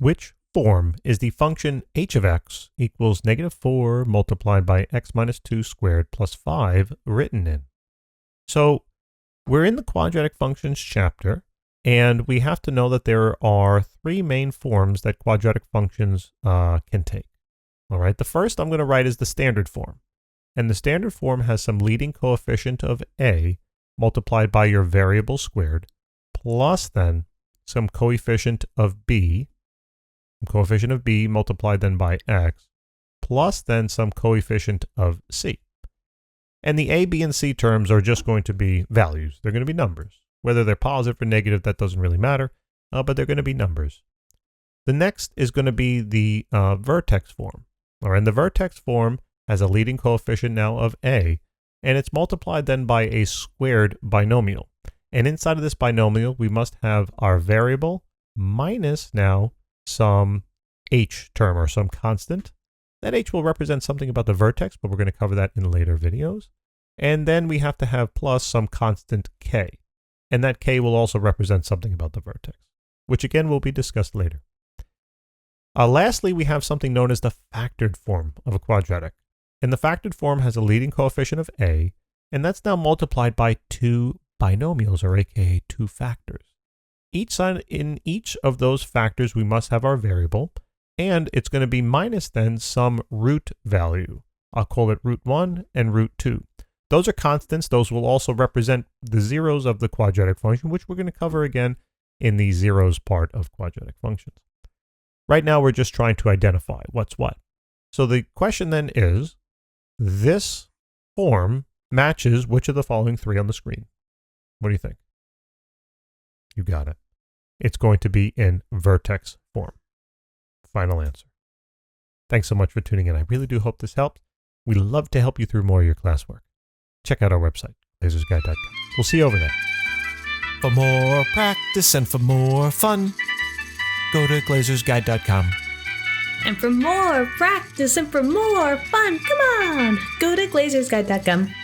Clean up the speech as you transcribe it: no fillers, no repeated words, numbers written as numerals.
which form is the function h of x equals -4 multiplied by x minus 2 squared plus 5 written in? So we're in the quadratic functions chapter, and we have to know that there are three main forms that quadratic functions can take. All right, the first I'm going to write is the standard form. And the standard form has some leading coefficient of a multiplied by your variable squared, plus then some coefficient of b multiplied then by x, plus then some coefficient of c. And the a, b, and c terms are just going to be values. They're going to be numbers. Whether they're positive or negative, that doesn't really matter, but they're going to be numbers. The next is going to be the vertex form. All right, and the vertex form has a leading coefficient now of a, and it's multiplied then by a squared binomial. And inside of this binomial, we must have our variable minus now some h term or some constant. That h will represent something about the vertex, but we're going to cover that in later videos. And then we have to have plus some constant k. And that k will also represent something about the vertex, which again will be discussed later. Lastly, we have something known as the factored form of a quadratic. And the factored form has a leading coefficient of a, and that's now multiplied by two binomials, or aka two factors. In each of those factors, we must have our variable, and it's going to be minus then some root value. I'll call it root 1 and root 2. Those are constants. Those will also represent the zeros of the quadratic function, which we're going to cover again in the zeros part of quadratic functions. Right now, we're just trying to identify what's what. So the question then is, this form matches which of the following three on the screen? What do you think? You got it. It's going to be in vertex form. Final answer. Thanks so much for tuning in. I really do hope this helped. We'd love to help you through more of your classwork. Check out our website, lasersguide.com. We'll see you over there. For more practice and for more fun, go to lasersguide.com. And for more practice and for more fun, come on, go to lasersguide.com.